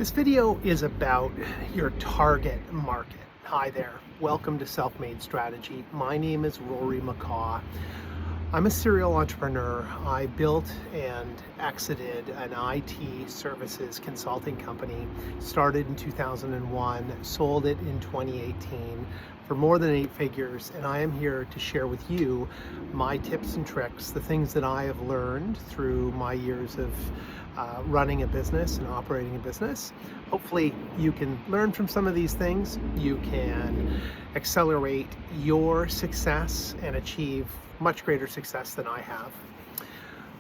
This video is about your target market. Hi there, welcome to Self-Made Strategy. My name is Rory McCaw. I'm a serial entrepreneur. I built and exited an IT services consulting company, started in 2001, sold it in 2018 for more than 8 figures, and I am here to share with you my tips and tricks, the things that I have learned through my years of running a business and operating a business. Hopefully you can learn from some of these things. You can accelerate your success and achieve much greater success than I have.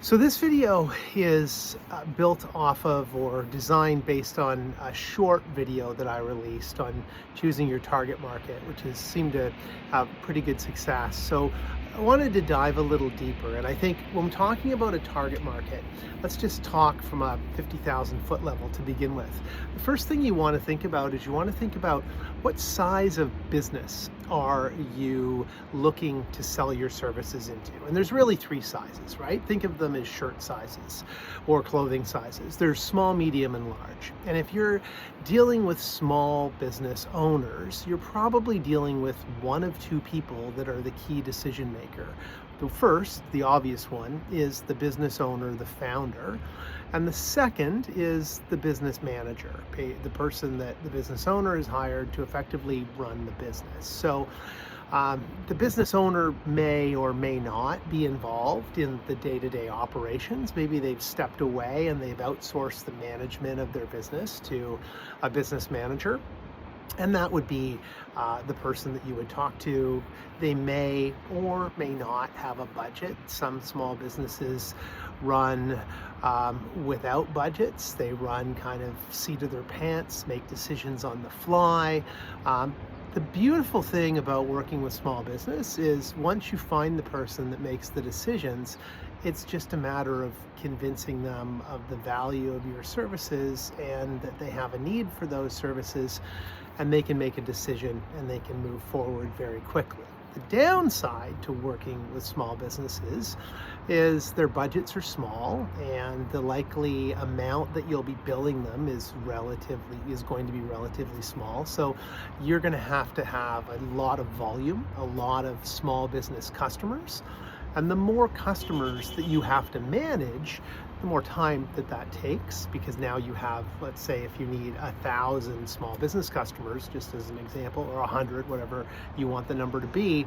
So this video is built off of or designed based on a short video that I released on choosing your target market, which has seemed to have pretty good success. So I wanted to dive a little deeper, and I think when talking about a target market, let's just talk from a 50,000 foot level to begin with. The first thing you want to think about is you want to think about what size of business are you looking to sell your services into. And there's really 3 sizes, right? Think of them as shirt sizes or clothing sizes. There's small, medium, and large. And if you're dealing with small business owners, you're probably dealing with one of 2 people that are the key decision maker. The first, the obvious one, is the business owner, the founder. And the second is the business manager, the person that the business owner is hired to effectively run the business. So the business owner may or may not be involved in the day-to-day operations. Maybe they've stepped away and they've outsourced the management of their business to a business manager. And that would be the person that you would talk to. They may or may not have a budget. Some small businesses run without budgets. They run kind of seat of their pants, make decisions on the fly. The beautiful thing about working with small business is once you find the person that makes the decisions, it's just a matter of convincing them of the value of your services and that they have a need for those services, and they can make a decision and they can move forward very quickly. The downside to working with small businesses is their budgets are small, and the likely amount that you'll be billing them is going to be relatively small. So you're going to have a lot of volume, a lot of small business customers. And the more customers that you have to manage, the more time that takes, because now you have, let's say if you need 1,000 small business customers, just as an example, or 100, whatever you want the number to be,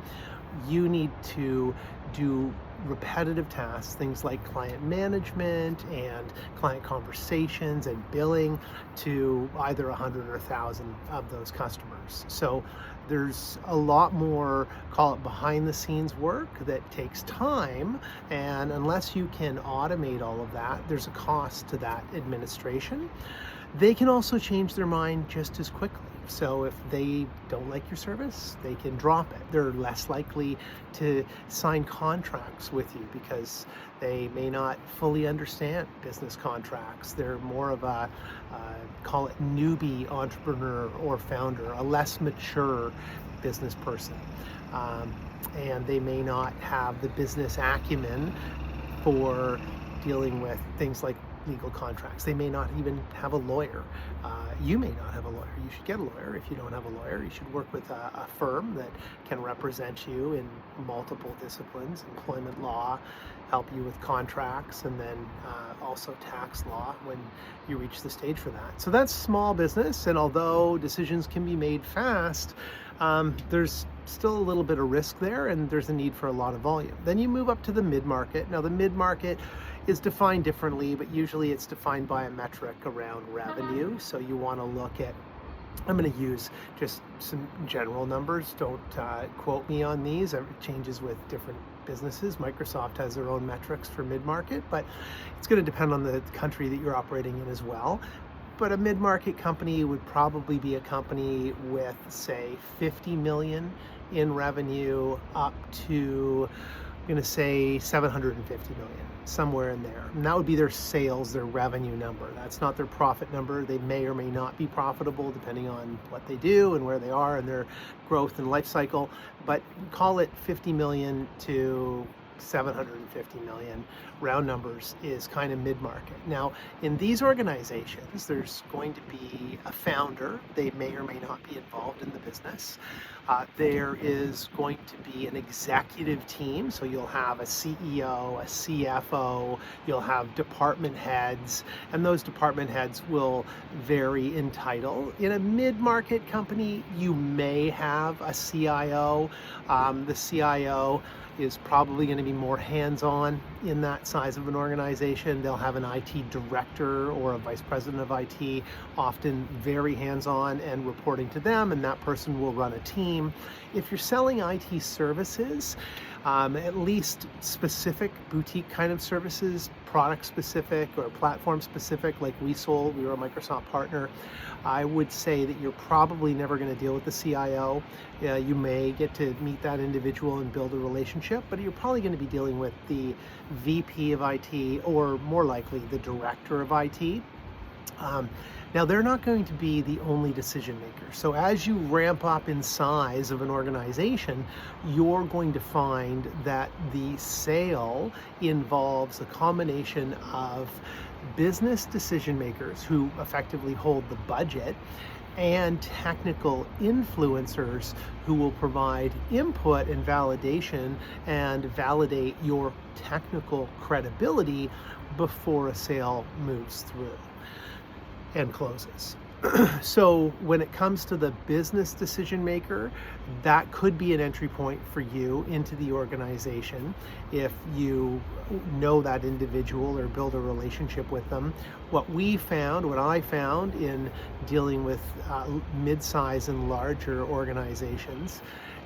you need to do repetitive tasks, things like client management and client conversations and billing to either 100 or 1,000 of those customers. So there's a lot more, call it behind the scenes work, that takes time, and unless you can automate all of that, there's a cost to that administration. They can also change their mind just as quickly. So if they don't like your service, they can drop it. They're less likely to sign contracts with you because they may not fully understand business contracts. They're more of a, call it newbie entrepreneur or founder, a less mature business person. And they may not have the business acumen for dealing with things like legal contracts. They may not even have a lawyer. You may not have a lawyer. You should get a lawyer. If you don't have a lawyer, you should work with a firm that can represent you in multiple disciplines, employment law, help you with contracts, and then also tax law when you reach the stage for that. So that's small business, and although decisions can be made fast, there's still a little bit of risk there, and there's a need for a lot of volume. Then you move up to the mid-market. Now the mid-market is defined differently, but usually it's defined by a metric around revenue. So you want to look at, I'm going to use just some general numbers. Don't quote me on these. It changes with different businesses. Microsoft has their own metrics for mid-market, but it's going to depend on the country that you're operating in as well. But a mid-market company would probably be a company with, say, 50 million in revenue up to, I'm going to say 750 million, somewhere in there. And that would be their sales, their revenue number. That's not their profit number. They may or may not be profitable depending on what they do and where they are in their growth and life cycle. But call it 50 million to 750 million, round numbers, is kind of mid-market. Now, in these organizations, there's going to be a founder. They may or may not be involved in the business. There is going to be an executive team, so you'll have a CEO, a CFO, you'll have department heads, and those department heads will vary in title. In a mid-market company, you may have a CIO. The CIO is probably going to be more hands-on in that size of an organization. They'll have an IT director or a vice president of IT, often very hands-on and reporting to them, and that person will run a team. If you're selling IT services, at least specific boutique kind of services, product specific or platform specific, like we sold, we were a Microsoft partner, I would say that you're probably never going to deal with the CIO. You may get to meet that individual and build a relationship, but you're probably going to be dealing with the VP of IT, or more likely the director of IT. Now, they're not going to be the only decision maker. So as you ramp up in size of an organization, you're going to find that the sale involves a combination of business decision makers who effectively hold the budget and technical influencers who will provide input and validation and validate your technical credibility before a sale moves through and closes. So when it comes to the business decision maker, that could be an entry point for you into the organization if you know that individual or build a relationship with them. What I found in dealing with mid-size and larger organizations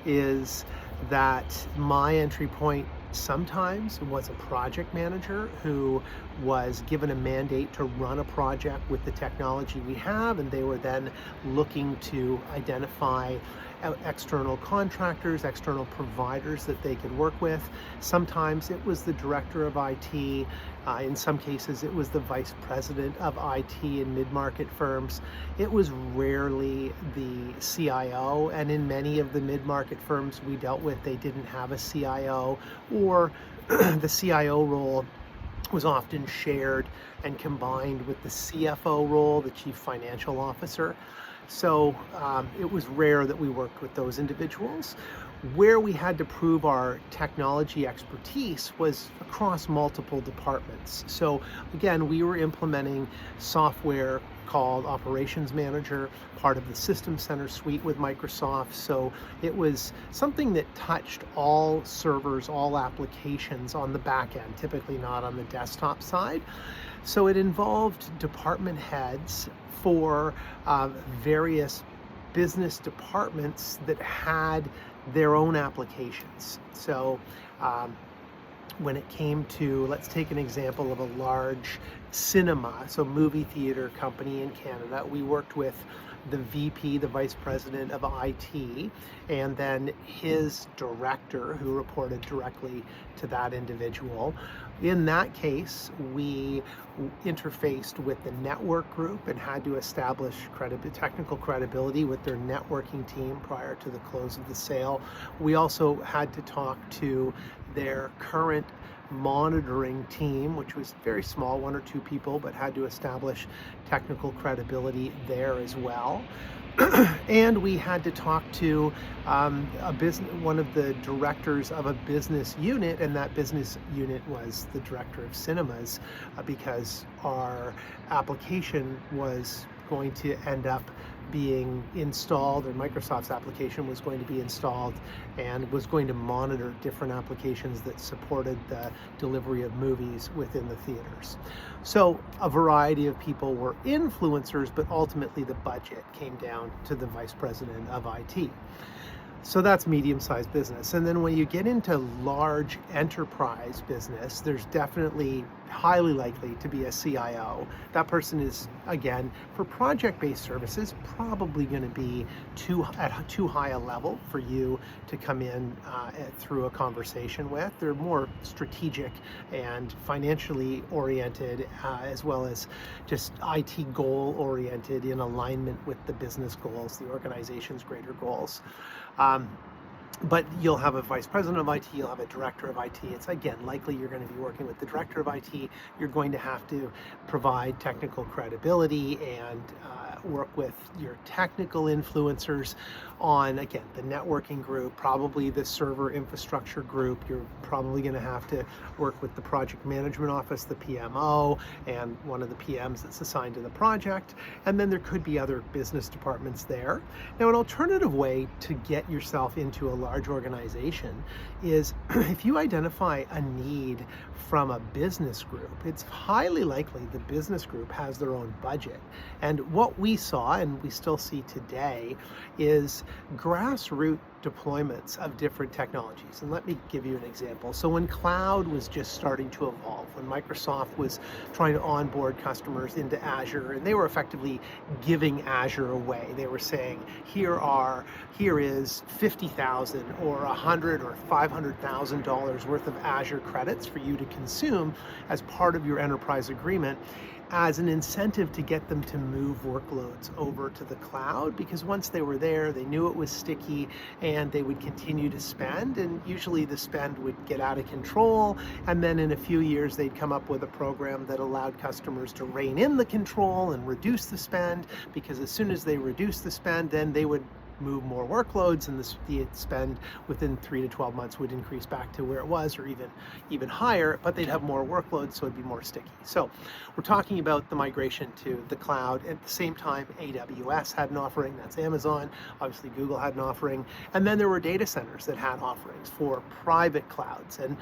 is that my entry point sometimes was a project manager who was given a mandate to run a project with the technology we have, and they were then looking to identify external contractors, external providers that they could work with. Sometimes it was the director of IT. In some cases, it was the vice president of IT in mid-market firms. It was rarely the CIO, and in many of the mid-market firms we dealt with, they didn't have a CIO, or the CIO role was often shared and combined with the CFO role, the chief financial officer. So it was rare that we worked with those individuals. Where we had to prove our technology expertise was across multiple departments. So again, we were implementing software called Operations Manager, part of the System Center suite with Microsoft. So it was something that touched all servers, all applications on the back end, typically not on the desktop side. So it involved department heads for various business departments that had their own applications. So when it came to, let's take an example of a large cinema, so movie theater company in Canada, we worked with the VP, the vice president of IT, and then his director who reported directly to that individual. In that case, we interfaced with the network group and had to establish technical credibility with their networking team prior to the close of the sale. We also had to talk to their current monitoring team, which was very small, 1 or 2 people, but had to establish technical credibility there as well. And we had to talk to one of the directors of a business unit, and that business unit was the director of cinemas, because our application was going to end up being installed, or Microsoft's application was going to be installed and was going to monitor different applications that supported the delivery of movies within the theaters. So a variety of people were influencers, but ultimately the budget came down to the vice president of IT. So that's medium-sized business. And then when you get into large enterprise business, there's definitely highly likely to be a CIO. That person is, again, for project-based services, probably going to be at too high a level for you to come in through a conversation with. They're more strategic and financially oriented, as well as just IT goal oriented in alignment with the business goals, the organization's greater goals. But you'll have a vice president of IT, you'll have a director of IT. It's again likely you're going to be working with the director of IT. You're going to have to provide technical credibility and work with your technical influencers on, again, the networking group, probably the server infrastructure group. You're probably going to have to work with the project management office, the PMO, and one of the PMs that's assigned to the project. And then there could be other business departments there. Now, an alternative way to get yourself into a large organization is if you identify a need from a business group, it's highly likely the business group has their own budget. And what we saw, and we still see today, is grassroots deployments of different technologies. And let me give you an example. So when cloud was just starting to evolve, when Microsoft was trying to onboard customers into Azure, and they were effectively giving Azure away. They were saying, here is 50,000 or 100 or $500,000 worth of Azure credits for you to consume as part of your enterprise agreement, as an incentive to get them to move workloads over to the cloud, because once they were there, they knew it was sticky and they would continue to spend, and usually the spend would get out of control, and then in a few years they'd come up with a program that allowed customers to rein in the control and reduce the spend, because as soon as they reduced the spend, then they would move more workloads, and the spend within 3 to 12 months would increase back to where it was, or even higher, but they'd have more workloads, so it'd be more sticky. So we're talking about the migration to the cloud. At the same time, AWS had an offering, that's Amazon. Obviously Google had an offering, and then there were data centers that had offerings for private clouds. And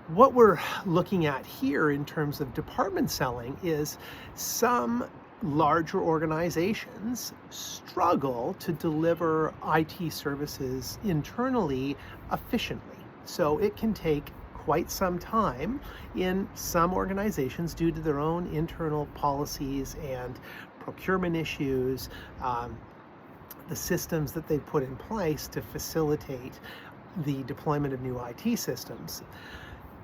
what we're looking at here in terms of department selling is some larger organizations struggle to deliver IT services internally efficiently. So it can take quite some time in some organizations due to their own internal policies and procurement issues, the systems that they put in place to facilitate the deployment of new IT systems.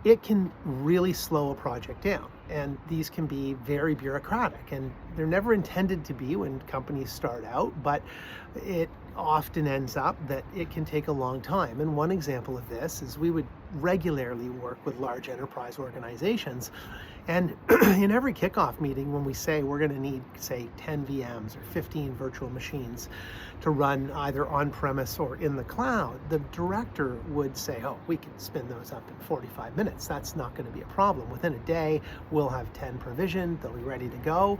It can really slow a project down, and these can be very bureaucratic, and they're never intended to be when companies start out, but it often ends up that it can take a long time. And one example of this is we would regularly work with large enterprise organizations, and in every kickoff meeting, when we say we're going to need, say, 10 VMs or 15 virtual machines to run either on-premise or in the cloud, the director would say, oh, we can spin those up in 45 minutes. That's not going to be a problem. Within a day, we'll have 10 provisioned. They'll be ready to go.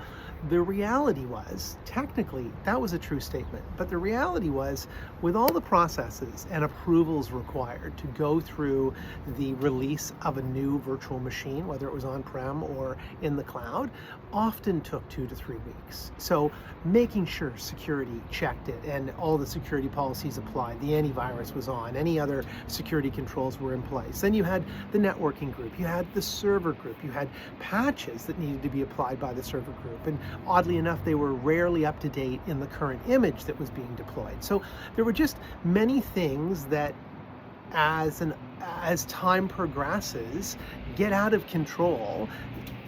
The reality was, technically, that was a true statement. But the reality was, with all the processes and approvals required to go through the release of a new virtual machine, whether it was on-prem or in the cloud, often took 2 to 3 weeks. So making sure security checked it and all the security policies applied, the antivirus was on, any other security controls were in place. Then you had the networking group, you had the server group, you had patches that needed to be applied by the server group, and oddly enough, they were rarely up to date in the current image that was being deployed. So there were just many things that as time progresses, get out of control.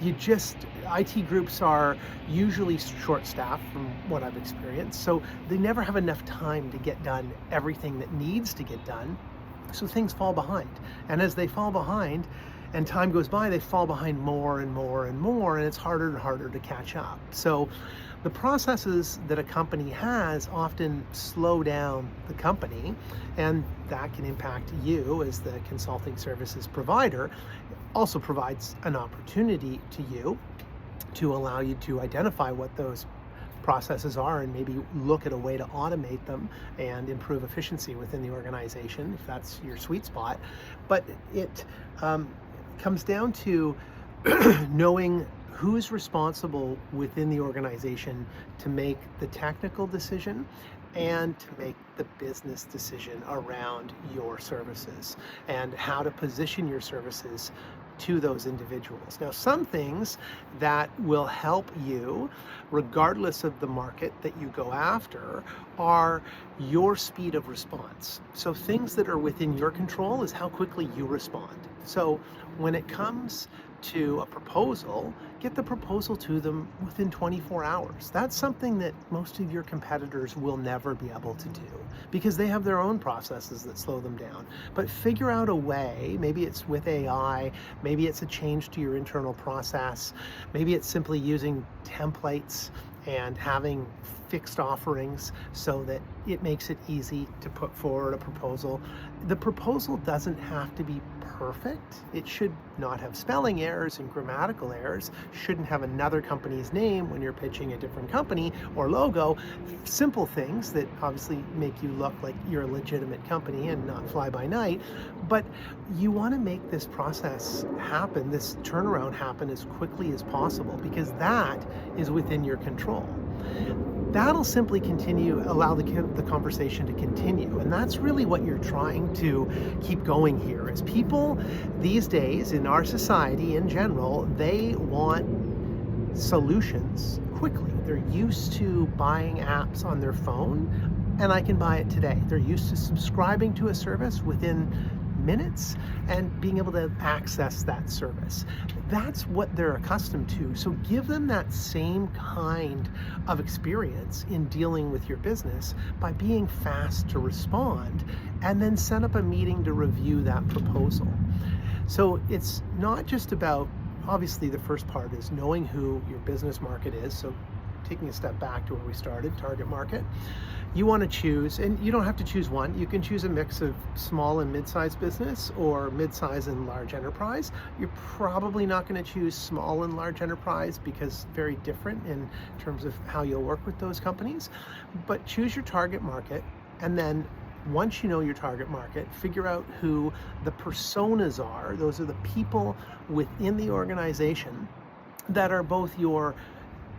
IT groups are usually short-staffed from what I've experienced, so they never have enough time to get done everything that needs to get done, so things fall behind. And as they fall behind, and time goes by, they fall behind more and more and more, and it's harder and harder to catch up. So the processes that a company has often slow down the company, and that can impact you as the consulting services provider. It also provides an opportunity to you to allow you to identify what those processes are and maybe look at a way to automate them and improve efficiency within the organization, if that's your sweet spot. But it comes down to knowing who's responsible within the organization to make the technical decision and to make the business decision around your services and how to position your services to those individuals. Now, some things that will help you, regardless of the market that you go after, are your speed of response. So things that are within your control is how quickly you respond. So when it comes to a proposal, get the proposal to them within 24 hours. That's something that most of your competitors will never be able to do because they have their own processes that slow them down. But figure out a way, maybe it's with AI, maybe it's a change to your internal process, maybe it's simply using templates and having fixed offerings so that it makes it easy to put forward a proposal. The proposal doesn't have to be perfect. It should not have spelling errors and grammatical errors, shouldn't have another company's name when you're pitching a different company or logo. Simple things that obviously make you look like you're a legitimate company and not fly by night. But you want to make this process happen, this turnaround happen as quickly as possible, because that is within your control. That'll simply allow the conversation to continue. And that's really what you're trying to keep going here, is people these days in our society in general, they want solutions quickly. They're used to buying apps on their phone, and I can buy it today. They're used to subscribing to a service within minutes and being able to access that service. That's what they're accustomed to. So give them that same kind of experience in dealing with your business by being fast to respond, and then set up a meeting to review that proposal. So it's not just about, obviously the first part is knowing who your business market is. So taking a step back to where we started, target market. You want to choose, and you don't have to choose one. You can choose a mix of small and mid-sized business or mid-size and large enterprise. You're probably not going to choose small and large enterprise because very different in terms of how you'll work with those companies. But choose your target market, and then once you know your target market, figure out who the personas are. Those are the people within the organization that are both your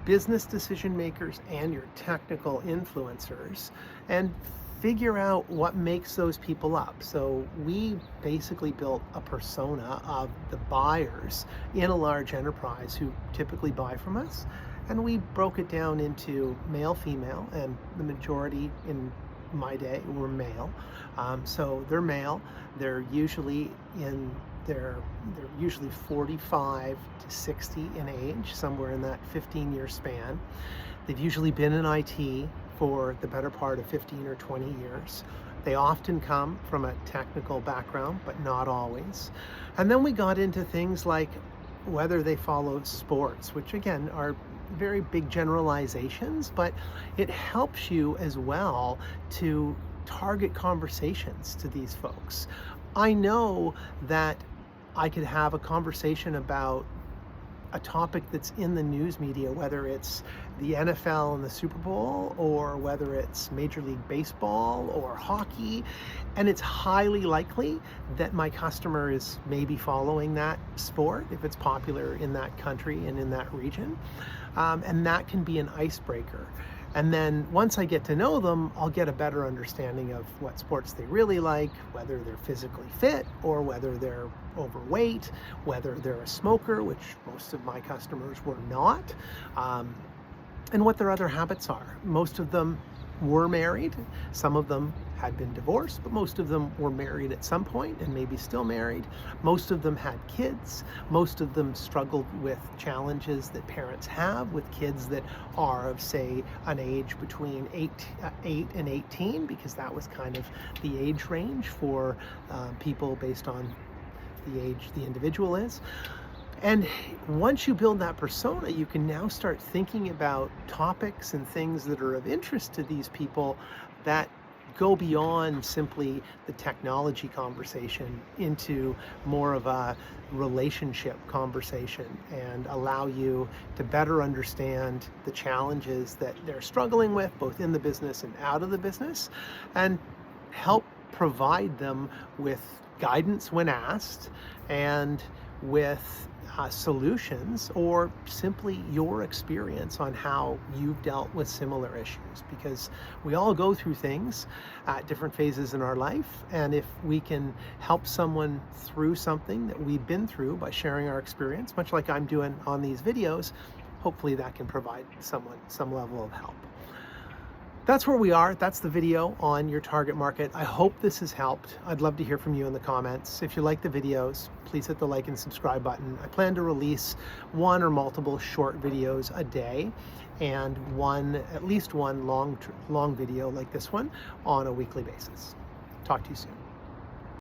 business decision makers and your technical influencers, and figure out what makes those people up. So we basically built a persona of the buyers in a large enterprise who typically buy from us, and we broke it down into male, female, and the majority in my day were male. So they're male. They're usually they're usually 45 to 60 in age, somewhere in that 15-year span. They've usually been in IT for the better part of 15 or 20 years. They often come from a technical background, but not always. And then we got into things like whether they follow sports, which again are very big generalizations, but it helps you as well to target conversations to these folks. I know that I could have a conversation about a topic that's in the news media, whether it's the NFL and the Super Bowl, or whether it's Major League Baseball or hockey, and it's highly likely that my customer is maybe following that sport if it's popular in that country and in that region, and that can be an icebreaker. And then once I get to know them, I'll get a better understanding of what sports they really like, whether they're physically fit or whether they're overweight, whether they're a smoker, which most of my customers were not, and what their other habits are. Most of them were married. Some of them had been divorced, but most of them were married at some point and maybe still married. Most of them had kids. Most of them struggled with challenges that parents have with kids that are of, say, an age between 8 and 18, because that was kind of the age range for people based on the age the individual is. And once you build that persona, you can now start thinking about topics and things that are of interest to these people that go beyond simply the technology conversation into more of a relationship conversation, and allow you to better understand the challenges that they're struggling with, both in the business and out of the business, and help provide them with guidance when asked, and with solutions, or simply your experience on how you've dealt with similar issues, because we all go through things at different phases in our life, and if we can help someone through something that we've been through by sharing our experience, much like I'm doing on these videos, hopefully that can provide someone some level of help. that's where we are. That's the video on your target market. I hope this has helped. I'd love to hear from you in the comments. If you like the videos, please hit the like and subscribe button. I plan to release one or multiple short videos a day and at least one long video like this one on a weekly basis. Talk to you soon.